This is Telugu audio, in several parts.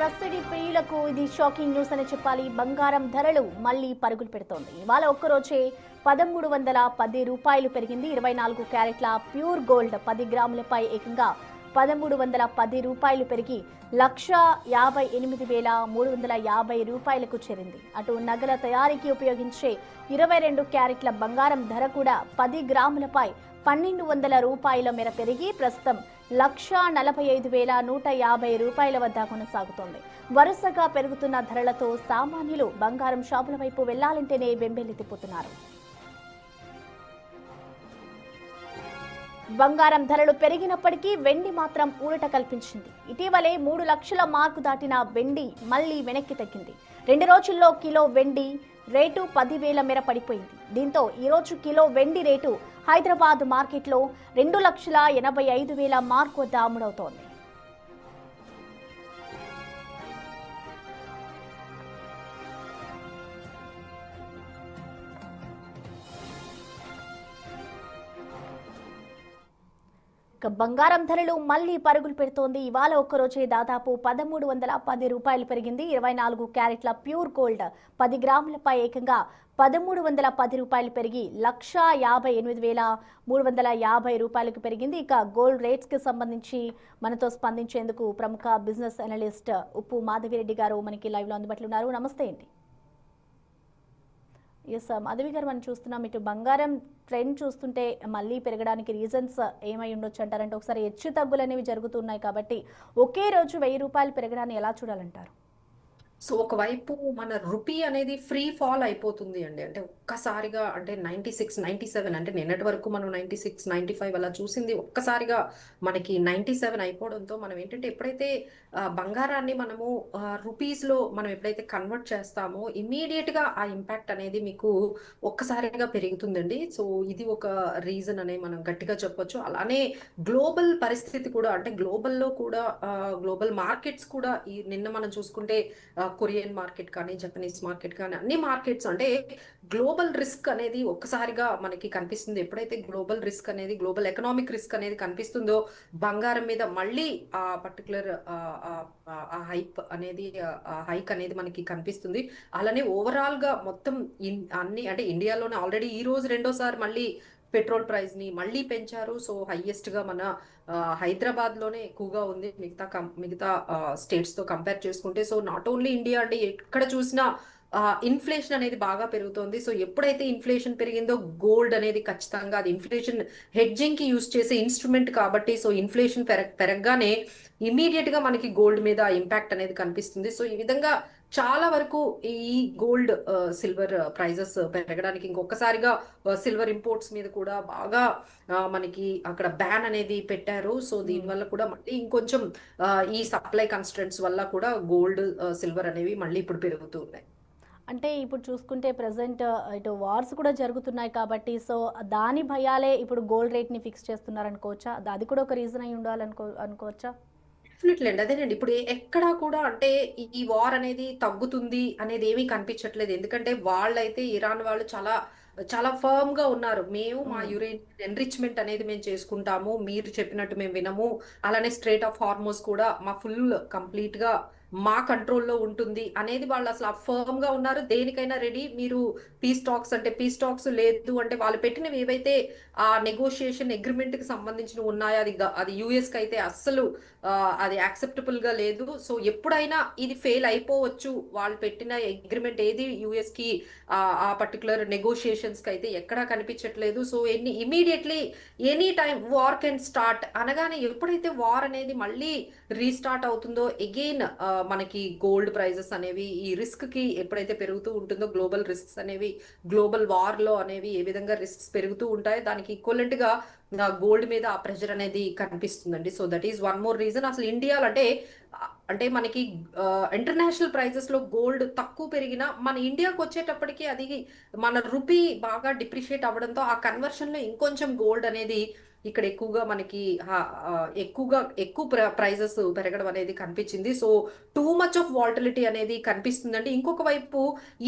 ట్రస్టెడ్ ప్రియులకు ఇది షాకింగ్ న్యూస్ అని చెప్పాలి. బంగారం ధరలు మళ్లీ పరుగులు పెడుతోంది. ఇవాళ ఒక్కరోజే 1310 రూపాయలు పెరిగింది. 24 క్యారెట్ల ప్యూర్ గోల్డ్ 10 గ్రాములపై ఏకంగా 1310 రూపాయలు పెరిగి 1,58,350 రూపాయలకు చేరింది. అటు నగల తయారీకి ఉపయోగించే 22 క్యారెట్ల బంగారం ధర కూడా 10 గ్రాములపై 1,200 రూపాయల మేర పెరిగి ప్రస్తుతం 1,45,150 రూపాయల వద్ద కొనసాగుతోంది. వరుసగా పెరుగుతున్న ధరలతో సామాన్యులు బంగారం షాపుల వైపు వెళ్లాలంటేనే బెంబేలెత్తిపోతున్నారు. బంగారం ధరలు పెరిగినప్పటికీ వెండి మాత్రం ఊరట కల్పించింది. ఇటీవలే 3 లక్షల మార్కు దాటిన వెండి మళ్లీ వెనక్కి తగ్గింది. 2 రోజుల్లో కిలో వెండి రేటు 10,000 మేర పడిపోయింది. దీంతో ఈరోజు కిలో వెండి రేటు హైదరాబాద్ మార్కెట్లో 2,85,000 మార్కు వద్ద అమ్ముడవుతోంది. బంగారం ధరలు మళ్లీ పరుగులు పెడుతోంది. ఇవాళ ఒక్కరోజే దాదాపు 1,310 రూపాయలు పెరిగింది. 24 క్యారెట్ల ప్యూర్ గోల్డ్ 10 గ్రాములపై ఏకంగా 1,310 రూపాయలు పెరిగి 1,58,350 రూపాయలకు పెరిగింది. ఇక గోల్డ్ రేట్స్ కి సంబంధించి మనతో స్పందించేందుకు ప్రముఖ బిజినెస్ అనలిస్ట్ ఉప్పు మాధవిరెడ్డి గారు మనకి లైవ్ లో అందుబాటులో ఉన్నారు. నమస్తే అండి. ఎస్ మాధవి గారు, మనం చూస్తున్నాం ఇటు బంగారం ట్రెండ్ చూస్తుంటే మళ్ళీ పెరగడానికి రీజన్స్ ఏమై ఉండొచ్చు అంటారంటే, ఒకసారి హెచ్చు తగ్గులు అనేవి జరుగుతున్నాయి కాబట్టి ఒకే రోజు 1,000 రూపాయలు పెరగడాన్ని ఎలా చూడాలంటారు? సో ఒకవైపు మన రూపీ అనేది ఫ్రీ ఫాల్ అయిపోతుంది అండి. అంటే ఒక్కసారిగా అంటే 96, 97 అంటే నిన్నటి వరకు మనం 96, 95 అలా చూసింది ఒక్కసారిగా మనకి 97 అయిపోవడంతో మనం ఏంటంటే ఎప్పుడైతే బంగారాన్ని మనము రూపీస్లో మనం ఎప్పుడైతే కన్వర్ట్ చేస్తామో ఇమీడియట్ గా ఆ ఇంపాక్ట్ అనేది మీకు ఒక్కసారిగా పెరుగుతుందండి. సో ఇది ఒక రీజన్ అనే మనం గట్టిగా చెప్పొచ్చు. అలానే గ్లోబల్ పరిస్థితి కూడా అంటే గ్లోబల్లో కూడా గ్లోబల్ మార్కెట్స్ కూడా ఈ నిన్న మనం చూసుకుంటే కొరియన్ మార్కెట్ కానీ జపనీస్ మార్కెట్ కానీ అన్ని మార్కెట్స్ అంటే గ్లోబల్ రిస్క్ అనేది ఒక్కసారిగా మనకి కనిపిస్తుంది. ఎప్పుడైతే గ్లోబల్ రిస్క్ అనేది గ్లోబల్ ఎకనామిక్ రిస్క్ అనేది కనిపిస్తుందో బంగారం మీద మళ్ళీ ఆ పర్టికులర్ హైక్ అనేది మనకి కనిపిస్తుంది. అలానే ఓవరాల్ గా మొత్తం అన్ని అంటే ఇండియాలోనే ఆల్రెడీ ఈ రోజు రెండోసారి మళ్ళీ పెట్రోల్ ప్రైస్ ని మళ్ళీ పెంచారు. సో హైయెస్ట్ గా మన హైదరాబాద్ లోనే ఎక్కువగా ఉంది మిగతా స్టేట్స్ తో కంపేర్ చేసుకుంటే. సో నాట్ ఓన్లీ ఇండియా అండి, ఎక్కడ చూసినా ఇన్ఫ్లేషన్ అనేది బాగా పెరుగుతోంది. సో ఎప్పుడైతే ఇన్ఫ్లేషన్ పెరిగిందో గోల్డ్ అనేది ఖచ్చితంగా అది ఇన్ఫ్లేషన్ హెడ్జింగ్ కి యూజ్ చేసే ఇన్స్ట్రుమెంట్ కాబట్టి సో ఇన్ఫ్లేషన్ పెరగగానే ఇమీడియట్ గా మనకి గోల్డ్ మీద ఇంపాక్ట్ అనేది కనిపిస్తుంది. సో ఈ విధంగా చాలా వరకు ఈ గోల్డ్ సిల్వర్ ప్రైజెస్ పెరగడానికి ఇంకొకసారిగా సిల్వర్ ఇంపోర్ట్స్ మీద కూడా బాగా మనకి అక్కడ బ్యాన్ అనేది పెట్టారు. సో దీనివల్ల కూడా మళ్ళీ ఇంకొంచెం ఈ సప్లై కన్స్ట్రెంట్స్ వల్ల కూడా గోల్డ్ సిల్వర్ అనేవి మళ్ళీ ఇప్పుడు పెరుగుతూ ఉన్నాయి. అంటే ఇప్పుడు చూసుకుంటే ప్రజెంట్ ఇటు వార్స్ కూడా జరుగుతున్నాయి కాబట్టి సో దాని భయాలే ఇప్పుడు గోల్డ్ రేట్ ని ఫిక్స్ చేస్తున్నారు అనుకోవచ్చా? అది కూడా ఒక రీజన్ అయి అనుకోవచ్చా? డెఫినెట్లీ అండి. అదేనండి, ఇప్పుడు ఎక్కడా కూడా అంటే ఈ వార్ అనేది తగ్గుతుంది అనేది ఏమీ కనిపించట్లేదు. ఎందుకంటే వాళ్ళైతే ఇరాన్ వాళ్ళు చాలా చాలా ఫర్మ్ గా ఉన్నారు. మేము మా యురేనియం ఎన్రిచ్మెంట్ అనేది మేము చేసుకుంటాము, మీరు చెప్పినట్టు మేము వినము. అలానే స్ట్రేట్ ఆఫ్ హార్మోస్ కూడా మా ఫుల్ కంప్లీట్ గా మా కంట్రోల్లో ఉంటుంది అనేది వాళ్ళు అసలు ఫర్మ్ గా ఉన్నారు. దేనికైనా రెడీ. మీరు పీస్ టాక్స్ అంటే పీస్ టాక్స్ లేదు అంటే వాళ్ళు పెట్టినవి ఏవైతే ఆ నెగోషియేషన్ అగ్రిమెంట్ కి సంబంధించిన ఉన్నాయో అది యుఎస్ కి అయితే అస్సలు అది యాక్సెప్టబుల్ గా లేదు. సో ఎప్పుడైనా ఇది ఫెయిల్ అయిపోవచ్చు. వాళ్ళు పెట్టిన అగ్రిమెంట్ ఏది యుఎస్ కి ఆ పర్టికులర్ నెగోషియేషన్స్ కి అయితే ఎక్కడా కనిపించట్లేదు. So immediately any time war can start అనగానే ఎప్పుడైతే వార్ అనేది మళ్ళీ రీస్టార్ట్ అవుతుందో అగైన్ మనకి గోల్డ్ ప్రైజెస్ అనేవి ఈ రిస్క్ కి ఎప్పుడైతే పెరుగుతూ ఉంటుందో గ్లోబల్ రిస్క్స్ అనేవి గ్లోబల్ వార్ లో అనేవి ఏ విధంగా రిస్క్స్ పెరుగుతూ ఉంటాయో దానికి ఈక్వలెంట్ గా గోల్డ్ మీద ఆ ప్రెషర్ అనేది కనిపిస్తుందండి. So that is one more reason. అసలు ఇండియాలో అంటే మనకి ఇంటర్నేషనల్ ప్రైజెస్ లో గోల్డ్ తక్కువ పెరిగినా మన ఇండియాకి వచ్చేటప్పటికి అది మన రూపీ బాగా డిప్రిషియేట్ అవ్వడంతో ఆ కన్వర్షన్ లో ఇంకొంచెం గోల్డ్ అనేది ఇక్కడ ఎక్కువగా మనకి ఎక్కువ ప్రైజెస్ పెరగడం అనేది కనిపించింది. So too much of volatility అనేది కనిపిస్తుందండి. ఇంకొక వైపు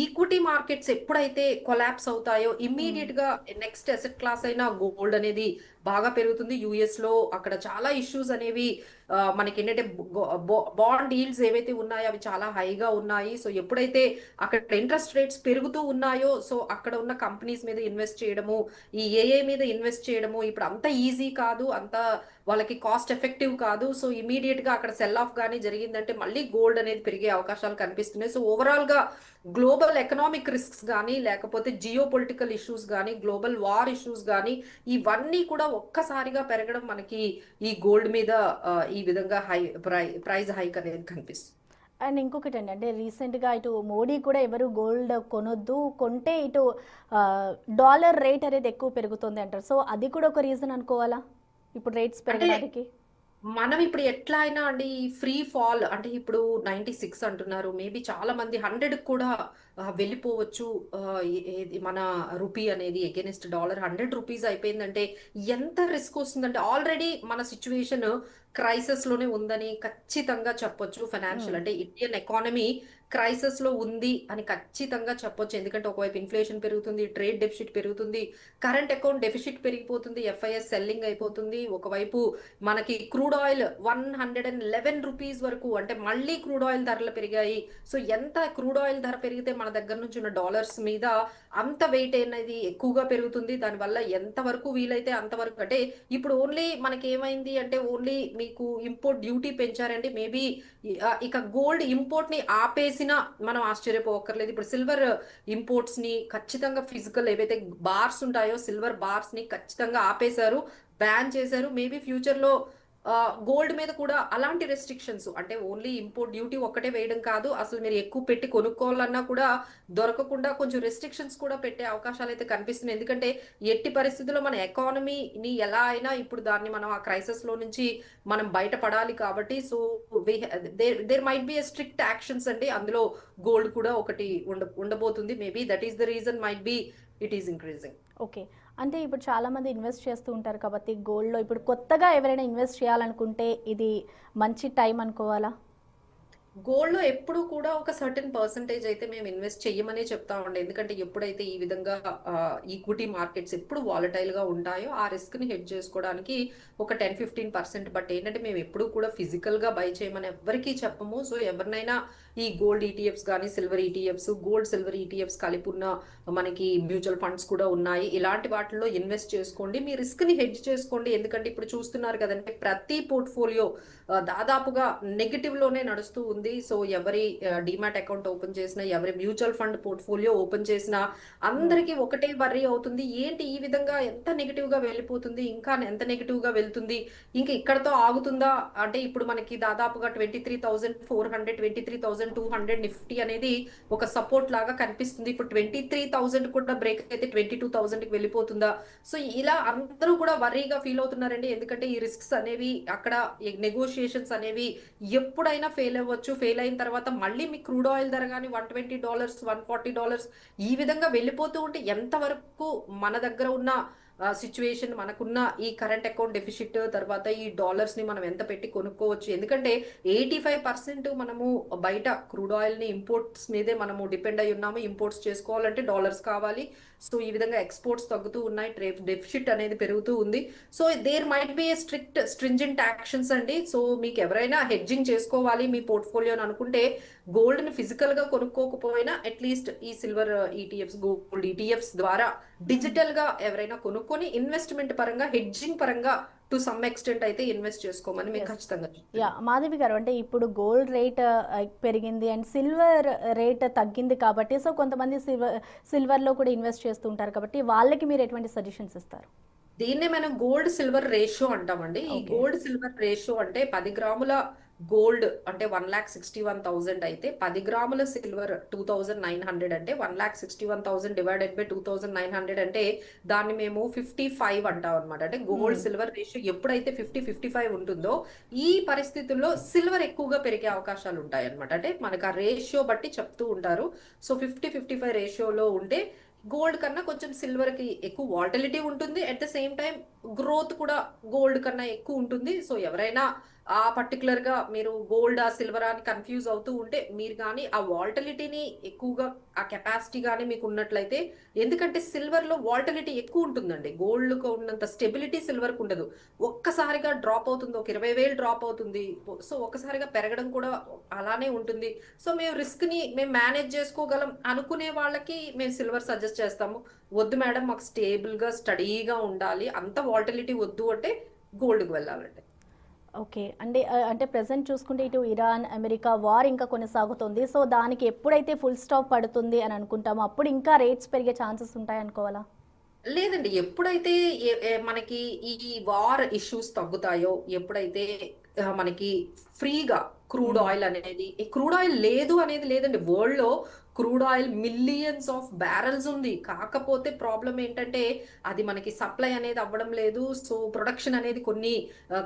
ఈక్విటీ మార్కెట్స్ ఎప్పుడైతే కొలాప్స్ అవుతాయో ఇమ్మీడియట్ గా నెక్స్ట్ అసెట్ క్లాస్ అయినా గోల్డ్ అనేది బాగా పెరుగుతుంది. యుఎస్ లో అక్కడ చాలా ఇష్యూస్ అనేవి మనకి ఏంటంటే బాండ్ ఈల్డ్స్ ఏవైతే ఉన్నాయో అవి చాలా హైగా ఉన్నాయి. సో ఎప్పుడైతే అక్కడ ఇంట్రెస్ట్ రేట్స్ పెరుగుతూ ఉన్నాయో సో అక్కడ ఉన్న కంపెనీస్ మీద ఇన్వెస్ట్ చేయడము, ఈ ఏఏ మీద ఇన్వెస్ట్ చేయడము ఇప్పుడు అంత ఈజీ కాదు, అంత వాళ్ళకి కాస్ట్ ఎఫెక్టివ్ కాదు. సో ఇమీడియట్ గా అక్కడ సెల్ ఆఫ్ కానీ జరిగిందంటే మళ్ళీ గోల్డ్ అనేది పెరిగే అవకాశాలు కనిపిస్తున్నాయి. సో ఓవరాల్ గా గ్లోబల్ ఎకనామిక్ రిస్క్స్ కానీ లేకపోతే జియో పొలిటికల్ ఇష్యూస్ కానీ గ్లోబల్ వార్ ఇష్యూస్ కానీ ఇవన్నీ కూడా ఒక్కసారిగా పెరగడం మనకి ఈ గోల్డ్ మీద ఈ విధంగా ప్రైస్ హైక్ అనేది కనిపిస్తుంది. అండ్ ఇంకొకటి అండి, అంటే రీసెంట్గా ఇటు మోడీ కూడా ఎవరు గోల్డ్ కొనొద్దు, కొంటే ఇటు డాలర్ రేట్ అనేది ఎక్కువ పెరుగుతుంది అంటారు. సో అది కూడా ఒక రీజన్ అనుకోవాలా ఇప్పుడు రేట్స్ అంటే పెరగడానికి? మనం ఇప్పుడు ఎట్లా అయినా అండి ఈ ఫ్రీ ఫాల్ అంటే ఇప్పుడు 96 అంటున్నారు, మేబీ చాలా మంది 100 కూడా వెళ్ళిపోవచ్చు. మన రూపీ అనేది ఎగెనిస్ట్ డాలర్ 100 రూపీస్ అయిపోయిందంటే ఎంత రిస్క్ వస్తుందంటే ఆల్రెడీ మన సిచ్యువేషన్ క్రైసిస్ లోనే ఉందని ఖచ్చితంగా చెప్పొచ్చు. ఫైనాన్షియల్ అంటే ఇండియన్ ఎకానమీ క్రైసిస్ లో ఉంది అని ఖచ్చితంగా చెప్పొచ్చు. ఎందుకంటే ఒకవైపు ఇన్ఫ్లేషన్ పెరుగుతుంది, ట్రేడ్ డెఫిసిట్ పెరుగుతుంది, కరెంట్ అకౌంట్ డెఫిసిట్ పెరిగిపోతుంది, ఎఫ్ఐఎస్ సెల్లింగ్ అయిపోతుంది. ఒకవైపు మనకి క్రూడ్ ఆయిల్ 111 రూపీస్ వరకు అంటే మళ్ళీ క్రూడ్ ఆయిల్ ధరలు పెరిగాయి. సో ఎంత క్రూడ్ ఆయిల్ ధర పెరిగితే మన దగ్గర నుంచి ఉన్న డాలర్స్ మీద అంత వెయిట్ అనేది ఎక్కువగా పెరుగుతుంది. దానివల్ల ఎంత వరకు వీలైతే అంతవరకు అంటే ఇప్పుడు ఓన్లీ మనకి ఏమైంది అంటే ఓన్లీ మీకు ఇంపోర్ట్ డ్యూటీ పెంచారంటే మేబీ ఇక గోల్డ్ ఇంపోర్ట్ ని ఆపేసినా మనం ఆశ్చర్యపోకర్లేదు. ఇప్పుడు సిల్వర్ ఇంపోర్ట్స్ ని ఖచ్చితంగా ఫిజికల్ ఏవైతే బార్స్ ఉంటాయో సిల్వర్ బార్స్ ని ఖచ్చితంగా ఆపేశారు, బ్యాన్ చేశారు. మేబీ ఫ్యూచర్ లో గోల్డ్ మీద కూడా అలాంటి రెస్ట్రిక్షన్స్ అంటే ఓన్లీ ఇంపోర్ట్ డ్యూటీ ఒక్కటే వేయడం కాదు, అసలు మీరు ఎక్కువ పెట్టి కొనుక్కోవాలన్నా కూడా దొరకకుండా కొంచెం రెస్ట్రిక్షన్స్ కూడా పెట్టే అవకాశాలు అయితే కనిపిస్తున్నాయి. ఎందుకంటే ఎట్టి పరిస్థితుల్లో మన ఎకానమీని ఎలా అయినా ఇప్పుడు దాన్ని మనం ఆ క్రైసిస్ లో నుంచి మనం బయటపడాలి కాబట్టి so there might be strict actions అండి. అందులో గోల్డ్ కూడా ఒకటి ఉండబోతుంది. Maybe that is the reason might be it is increasing. Okay, అంటే ఇప్పుడు చాలామంది ఇన్వెస్ట్ చేస్తూ ఉంటారు కాబట్టి గోల్డ్లో ఇప్పుడు కొత్తగా ఎవరైనా ఇన్వెస్ట్ చేయాలనుకుంటే ఇది మంచి టైం అనుకోవాలా? గోల్డ్ లో ఎప్పుడు కూడా ఒక సర్టెన్ పర్సంటేజ్ అయితే మేము ఇన్వెస్ట్ చెయ్యమనే చెప్తామండి. ఎందుకంటే ఎప్పుడైతే ఈ విధంగా ఈక్విటీ మార్కెట్స్ ఎప్పుడు వాలటైల్ గా ఉంటాయో ఆ రిస్క్ ని హెడ్ చేసుకోవడానికి ఒక 10-15%. బట్ ఏంటంటే మేము ఎప్పుడు కూడా ఫిజికల్ గా బై చేయమని ఎవరికీ చెప్పము. సో ఎవరినైనా ఈ గోల్డ్ ఈటీఎఫ్స్ కానీ silver ETFs, gold silver ETFs కలిపి ఉన్న మనకి మ్యూచువల్ ఫండ్స్ కూడా ఉన్నాయి, ఇలాంటి వాటిల్లో ఇన్వెస్ట్ చేసుకోండి, మీ రిస్క్ ని హెడ్జ్ చేసుకోండి. ఎందుకంటే ఇప్పుడు చూస్తున్నారు కదంటే ప్రతి పోర్ట్ఫోలియో దాదాపుగా నెగిటివ్ లోనే నడుస్తూ ఉంది. సో ఎవరి డిమాట్ అకౌంట్ ఓపెన్ చేసినా ఎవరి మ్యూచువల్ ఫండ్ పోర్ట్ఫోలియో ఓపెన్ చేసినా అందరికీ ఒకటే వర్రీ అవుతుంది, ఏంటి ఈ విధంగా ఎంత నెగిటివ్ గా వెళ్ళిపోతుంది, ఇంకా ఎంత నెగిటివ్ గా వెళ్తుంది, ఇంకా ఇక్కడతో ఆగుతుందా అంటే ఇప్పుడు మనకి దాదాపుగా 23,400 23,200 నిఫ్టీ అనేది ఒక సపోర్ట్ లాగా కనిపిస్తుంది. ఇప్పుడు 23,000 కూడా బ్రేక్ అయితే 22,000 కి వెళ్ళిపోతుందా. సో ఇలా అందరూ కూడా వర్రీగా ఫీల్ అవుతున్నారండి. ఎందుకంటే ఈ రిస్క్స్ అనేవి అక్కడ నెగోషియేషన్స్ అనేవి ఎప్పుడైనా ఫెయిల్ అవ్వచ్చు. ఫెయిల్ అయిన తర్వాత మళ్ళీ మీ క్రూడ్ ఆయిల్ ధర కానీ $120 $140 ఈ విధంగా వెళ్ళిపోతూ ఉంటే ఎంతవరకు మన దగ్గర ఉన్న సిచ్యువేషన్ మనకున్న ఈ కరెంట్ అకౌంట్ డెఫిసిట్ తర్వాత ఈ డాలర్స్ ని మనం ఎంత పెట్టి కొనుక్కోవచ్చు. ఎందుకంటే 85% మనము బయట క్రూడ్ ఆయిల్ ని ఇంపోర్ట్స్ మీదే మనము డిపెండ్ అయి ఉన్నాము. ఇంపోర్ట్స్ చేసుకోవాలంటే డాలర్స్ కావాలి. సో ఈ విధంగా ఎక్స్పోర్ట్స్ తగ్గుతూ ఉన్నాయి, ట్రేడ్ డెఫిసిట్ అనేది పెరుగుతూ ఉంది. So there might be a stringent actions అండి. సో మీకు ఎవరైనా హెడ్జింగ్ చేసుకోవాలి మీ పోర్ట్ఫోలియోని అనుకుంటే గోల్డ్ ని ఫిజికల్ గా కొనుక్కోకపోయినా అట్లీస్ట్ ఈ సిల్వర్ ఈటీఎఫ్స్ గోల్డ్ ఈటీఎఫ్స్ ద్వారా డిజిటల్ గా ఎవరైనా కొనుక్కొని ఇన్వెస్ట్మెంట్ పరంగా హెడ్జింగ్ పరంగా టు సమ్ ఎక్స్టెంట్ అయితే ఇన్వెస్ట్ చేసుకోమని మీకు ఖచ్చితంగా. యా మాధవి గారు, అంటే ఇప్పుడు గోల్డ్ రేట్ పెరిగింది అండ్ సిల్వర్ రేట్ తగ్గింది కాబట్టి సో కొంతమంది సిల్వర్లో కూడా ఇన్వెస్ట్ చేస్తుంటారు కాబట్టి వాళ్ళకి మీరు ఎటువంటి సజెషన్స్ ఇస్తారు? దీన్నే మనం గోల్డ్ సిల్వర్ రేషియో అంటామండి. ఈ గోల్డ్ సిల్వర్ రేషియో అంటే 10 గ్రాముల గోల్డ్ అంటే 1,61,000 అయితే 10 గ్రాముల సిల్వర్ 2,900 అంటే 1,61,000 డివైడెడ్ బై 2,900 అంటే దాన్ని మేము 55 అంటాం అనమాట. అంటే గోల్డ్ సిల్వర్ రేషియో ఎప్పుడైతే 50-55 ఉంటుందో ఈ పరిస్థితుల్లో సిల్వర్ ఎక్కువగా పెరిగే అవకాశాలు ఉంటాయి అనమాట. అంటే మనకు ఆ రేషియో బట్టి చెప్తూ ఉంటారు. సో 50-55 రేషియోలో ఉంటే గోల్డ్ కన్నా కొంచెం సిల్వర్ కి ఎక్కువ వాలటిలిటీ ఉంటుంది. At the same time growth కూడా గోల్డ్ కన్నా ఎక్కువ ఉంటుంది. సో ఎవరైనా ఆ పర్టికులర్ గా మీరు గోల్డ్ ఆ సిల్వర్ అని కన్ఫ్యూజ్ అవుతూ ఉంటే మీరు కానీ ఆ వాల్టిలిటీని ఎక్కువగా ఆ కెపాసిటీ కానీ మీకు ఉన్నట్లయితే, ఎందుకంటే సిల్వర్ లో వాల్టిలిటీ ఎక్కువ ఉంటుందండి. గోల్డ్ కు ఉన్నంత స్టెబిలిటీ సిల్వర్ కు ఉండదు. ఒక్కసారిగా డ్రాప్ అవుతుంది, ఒక 20,000 డ్రాప్ అవుతుంది. సో ఒక్కసారిగా పెరగడం కూడా అలానే ఉంటుంది. సో మేము రిస్క్ ని మేము మేనేజ్ చేసుకోగలం అనుకునే వాళ్ళకి మేము సిల్వర్ సజెస్ట్ చేస్తాము. వద్దు మేడం మాకు స్టేబుల్ గా స్టడీగా ఉండాలి, అంత వాల్టిలిటీ వద్దు అంటే గోల్డ్కి వెళ్ళాలండి. ఓకే. అంటే ప్రెజెంట్ చూసుకుంటే ఇటు ఇరాన్, అమెరికా వార్ ఇంకా కొనసాగుతుంది. సో, దానికి ఎప్పుడైతే ఫుల్ స్టాప్ పడుతుంది అని అనుకుంటామో, అప్పుడు ఇంకా రేట్స్ పెరిగే ఛాన్సెస్ ఉంటాయనుకోవాలా? లేదండి. ఎప్పుడైతే మనకి ఈ వార్ ఇష్యూస్ తగ్గుతాయో, ఎప్పుడైతే మనకి ఫ్రీగా క్రూడ్ హ్మ్. ఆయిల్ అనేది, క్రూడ్ ఆయిల్ లేదు అనేది లేదండి. వరల్డ్‌లో crude oil millions of barrels ఉంది. కాకపోతే ప్రాబ్లమ్ ఏంటంటే, అది మనకి సప్లై అనేది అవ్వడం లేదు. సో, ప్రొడక్షన్ అనేది కొన్ని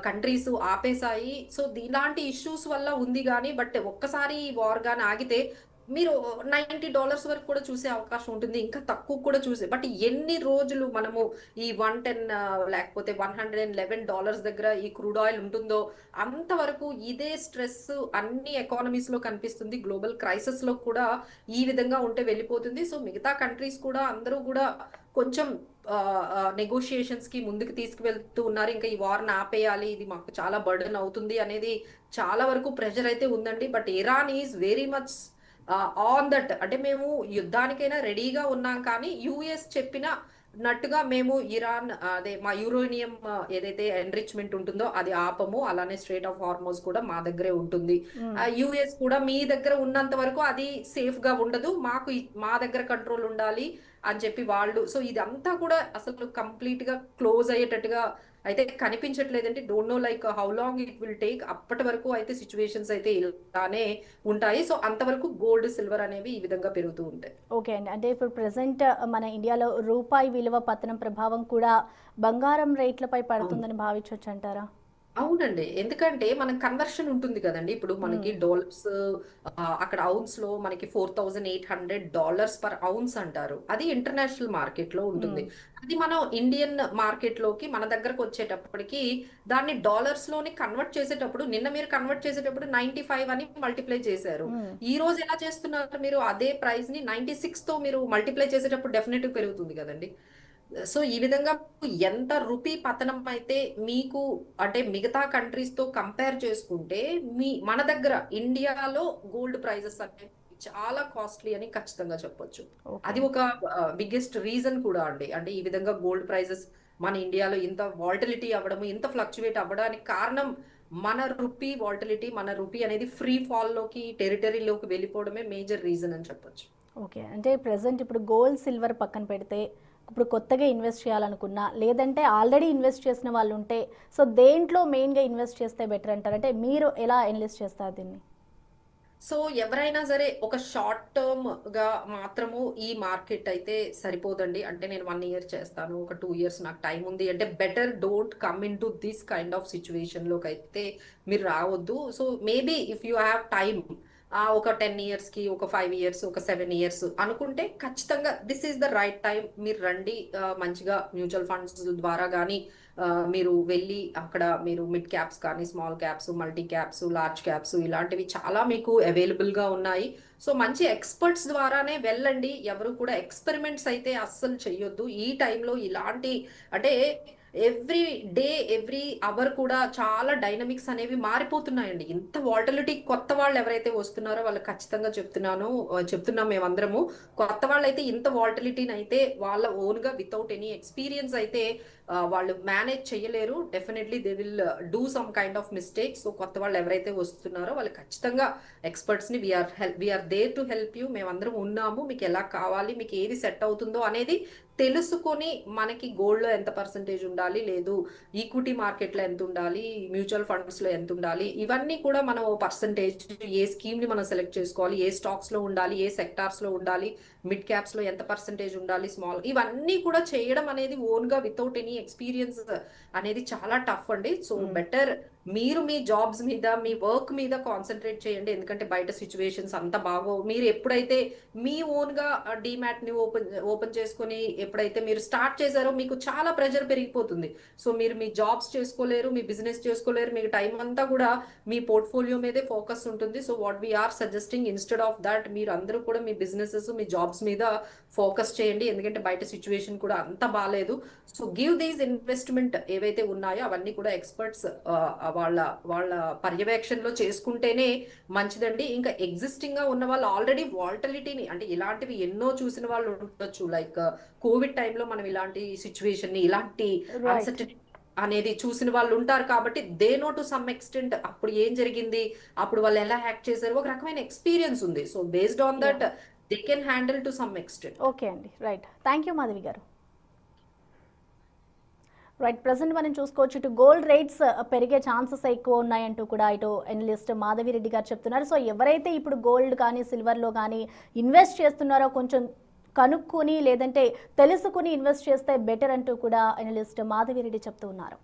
కంట్రీస్ ఆపేసాయి. సో, ఇలాంటి ఇష్యూస్ వల్ల ఉంది గానీ, బట్ ఒక్కసారి ఈ వార్ గాని ఆగితే మీరు $90 వరకు కూడా చూసే అవకాశం ఉంటుంది. ఇంకా తక్కువ కూడా చూసే, బట్ ఎన్ని రోజులు మనము ఈ 110 లేకపోతే $111 దగ్గర ఈ క్రూడ్ ఆయిల్ ఉంటుందో అంతవరకు ఇదే స్ట్రెస్ అన్ని ఎకానమీస్ లో కనిపిస్తుంది. గ్లోబల్ క్రైసిస్ లో కూడా ఈ విధంగా ఉంటే వెళ్ళిపోతుంది. సో మిగతా కంట్రీస్ కూడా అందరూ కూడా కొంచెం నెగోషియేషన్స్ కి ముందుకు తీసుకువెళ్తూ ఉన్నారు. ఇంకా ఈ వార్ ఆపేయాలి, ఇది మాకు చాలా బర్డెన్ అవుతుంది అనేది చాలా వరకు ప్రెషర్ అయితే ఉందండి. But Iran is very much on that, అంటే మేము యుద్ధానికైనా రెడీగా ఉన్నాం, కానీ యుఎస్ చెప్పిన నట్టుగా మేము ఇరాన్ అదే మా యురేనియం ఏదైతే ఎన్రిచ్మెంట్ ఉంటుందో అది ఆపము. అలానే స్ట్రేట్ ఆఫ్ హార్మోజ్ కూడా మా దగ్గరే ఉంటుంది. హ్మ్. యుఎస్ కూడా మీ దగ్గర ఉన్నంత వరకు అది సేఫ్ గా ఉండదు, మాకు మా దగ్గర కంట్రోల్ ఉండాలి అని చెప్పి వాళ్ళు. సో ఇదంతా కూడా అసలు కంప్లీట్ గా క్లోజ్ అయ్యేటట్టుగా అయితే కనిపించట్లేదండి. Don't know like how long it will take. అప్పటి వరకు అయితే సిచ్యువేషన్స్ అయితే ఇలానే ఉంటాయి. సో అంతవరకు గోల్డ్ సిల్వర్ అనేవి ఈ విధంగా పెరుగుతూ ఉంటాయి. ఓకే అండి. అంటే ఇప్పుడు ప్రెజెంట్ మన ఇండియాలో రూపాయి విలువ పతనం ప్రభావం కూడా బంగారం రేట్లపై అవును. పడుతుందని భావించొచ్చంటారా? అవునండి. ఎందుకంటే మనం కన్వర్షన్ ఉంటుంది కదండీ! ఇప్పుడు మనకి హ్మ్. డాలర్స్ అక్కడ ఔన్స్‌లో మనకి $4,800 పర్ ఔన్స్ అంటారు. అది ఇంటర్నేషనల్ మార్కెట్‌లో హ్మ్. ఉంటుంది. అది మనం ఇండియన్ మార్కెట్‌లోకి మన దగ్గరకొచ్చేటప్పటికి దాన్ని డాలర్స్‌లోని కన్వర్ట్ చేసేటప్పుడు, నిన్న మీరు కన్వర్ట్ చేసేటప్పుడు 95 అని మల్టిప్లై చేశారు. హ్మ్. ఈ రోజు ఎలా చేస్తున్నారు మీరు? అదే ప్రైస్‌ని 96తో మీరు మల్టిప్లై చేసేటప్పుడు డెఫినెట్‌గా పెరుగుతుంది కదండీ! సో ఈ విధంగా ఎంత రూపీ పతనం అయితే మీకు, అంటే మిగతా కంట్రీస్ తో కంపేర్ చేసుకుంటే మన దగ్గర ఇండియాలో గోల్డ్ ప్రైజెస్ అనేవి చాలా కాస్ట్లీ అని ఖచ్చితంగా చెప్పొచ్చు. ఓకే. అది ఒక బిగ్గెస్ట్ రీజన్ కూడా అండి. అంటే ఈ విధంగా గోల్డ్ ప్రైజెస్ మన ఇండియాలో ఇంత వాల్టిలిటీ అవ్వడము, ఇంత ఫ్లక్చువేట్ అవ్వడానికి కారణం మన రూపీ వాల్టిలిటీ, మన రూపీ అనేది ఫ్రీ ఫాల్ లోకి, టెరిటరీలోకి వెళ్ళిపోవడమే మేజర్ రీజన్ అని చెప్పొచ్చు. ఓకే. అంటే ప్రెజెంట్ ఇప్పుడు గోల్డ్, సిల్వర్ పక్కన పెడితే, ఇప్పుడు కొత్తగా ఇన్వెస్ట్ చేయాలనుకున్నా, లేదంటే ఆల్రెడీ ఇన్వెస్ట్ చేసిన వాళ్ళుంటే, సో దేంట్లో మెయిన్‌గా ఇన్వెస్ట్ చేస్తే బెటర్ అంటారు? అంటే మీరు ఎలా అనలైజ్ చేస్తారు దీన్ని? సో ఎవరైనా సరే ఒక షార్ట్ టర్మ్ గా మాత్రము ఈ మార్కెట్ అయితే సరిపోదండి. అంటే నేను 1 ఇయర్ చేస్తాను, ఒక 2 ఇయర్స్ నాకు టైం ఉంది అంటే better don't come into this kind of situation లోకి అయితే మీరు రావద్దు. So maybe if you have time ఒక 10 ఇయర్స్ కి, ఒక 5 ఇయర్స్, ఒక 7 ఇయర్స్ అనుకుంటే ఖచ్చితంగా this is the right time. మీరు రండి, మంచిగా మ్యూచువల్ ఫండ్స్ ద్వారా కానీ మీరు వెళ్ళి అక్కడ మీరు మిడ్ క్యాప్స్ కానీ, small caps, multi caps, large caps ఇలాంటివి చాలా మీకు అవైలబుల్ గా ఉన్నాయి. సో మంచి ఎక్స్పర్ట్స్ ద్వారానే వెళ్ళండి. ఎవరు కూడా ఎక్స్పెరిమెంట్స్ అయితే అస్సలు చెయ్యొద్దు ఈ టైంలో. ఇలాంటి అంటే ఎవ్రీ డే, ఎవ్రీ అవర్ కూడా చాలా డైనమిక్స్ అనేవి మారిపోతున్నాయండి. ఇంత వాలటిలిటీ కొత్త వాళ్ళు ఎవరైతే వస్తున్నారో వాళ్ళు ఖచ్చితంగా చెప్తున్నాం మేమందరము. కొత్త వాళ్ళైతే ఇంత వాలటిలిటీని అయితే వాళ్ళ ఓన్ గా వితౌట్ ఎనీ ఎక్స్పీరియన్స్ అయితే వాళ్ళు మేనేజ్ చేయలేరు. Definitely they will do some kind of mistakes. So కొత్త వాళ్ళు ఎవరైతే వస్తున్నారో వాళ్ళు ఖచ్చితంగా ఎక్స్పర్ట్స్ ని we're there to help you. మేమందరం ఉన్నాము. మీకు ఎలా కావాలి, మీకు ఏది సెట్ అవుతుందో అనేది తెలుసుకొని, మనకి గోల్డ్ లో ఎంత పర్సంటేజ్ ఉండాలి, లేదు ఈక్విటీ మార్కెట్ లో ఎంత ఉండాలి, మ్యూచువల్ ఫండ్స్ లో ఎంత ఉండాలి, ఇవన్నీ కూడా మనం పర్సంటేజ్, ఏ స్కీమ్ ని మనం సెలెక్ట్ చేసుకోవాలి, ఏ స్టాక్స్ లో ఉండాలి, ఏ సెక్టార్స్ లో ఉండాలి, మిడ్ క్యాప్స్ లో ఎంత పర్సంటేజ్ ఉండాలి, స్మాల్, ఇవన్నీ కూడా చేయడం అనేది ఓన్ గా వితౌట్ ఎనీ ఎక్స్పీరియన్స్ అనేది చాలా టఫ్ అండి. సో హ్మ్. బెటర్ మీరు మీ జాబ్స్ మీద మీ వర్క్ మీద కాన్సన్ట్రేట్ చేయండి. ఎందుకంటే బయట సిచ్యువేషన్స్ అంత బాగోవు. మీరు ఎప్పుడైతే మీ ఓన్ గా డీమ్యాట్ ని ఓపెన్ చేసుకొని ఎప్పుడైతే మీరు స్టార్ట్ చేశారో మీకు చాలా ప్రెషర్ పెరిగిపోతుంది. సో మీరు మీ జాబ్స్ చేసుకోలేరు, మీ బిజినెస్ చేసుకోలేరు, మీకు టైం అంతా కూడా మీ పోర్ట్ఫోలియో మీదే ఫోకస్ ఉంటుంది. So what we're suggesting, instead of that మీరు అందరూ కూడా మీ బిజినెసెస్ మీ జాబ్స్ మీద ఫోకస్ చేయండి. ఎందుకంటే బయట సిచ్యువేషన్ కూడా అంత బాగాలేదు. సో గివ్ దీస్ ఇన్వెస్ట్మెంట్ ఏవైతే ఉన్నాయో అవన్నీ కూడా ఎక్స్పర్ట్స్ వాళ్ళ వాళ్ళ పర్యవేక్షణలో చేసుకుంటేనే మంచిదండి. ఇంకా ఎగ్జిస్టింగ్ గా ఉన్న వాళ్ళు ఆల్రెడీ వాల్టలిటీని, అంటే ఇలాంటివి ఎన్నో చూసిన వాళ్ళు ఉండొచ్చు. లైక్ కోవిడ్ టైంలో మనం ఇలాంటి సిచ్యువేషన్ ని, ఇలాంటి రైట్. అన్సర్టనిటీ అనేది చూసిన వాళ్ళు ఉంటారు. కాబట్టి they know to some extent అప్పుడు ఏం జరిగింది, అప్పుడు వాళ్ళు ఎలా యాక్ట్ చేశారు, ఒక రకమైన ఎక్స్పీరియన్స్ ఉంది. So based on that they can handle to some extent. Okay అండి, రైట్. థ్యాంక్ యూ మాధవి గారు. రైట్, ప్రజెంట్ మనం చూసుకోవచ్చు ఇటు గోల్డ్ రేట్స్ పెరిగే ఛాన్సెస్ ఎక్కువ ఉన్నాయంటూ కూడా ఇటు ఎనలిస్ట్ మాధవి రెడ్డి గారు చెప్తున్నారు. సో ఎవరైతే ఇప్పుడు గోల్డ్ కానీ సిల్వర్లో కానీ ఇన్వెస్ట్ చేస్తున్నారో కొంచెం కనుక్కొని లేదంటే తెలుసుకుని ఇన్వెస్ట్ చేస్తే బెటర్ అంటూ కూడా ఎనలిస్ట్ మాధవి రెడ్డి చెప్తూ ఉన్నారు.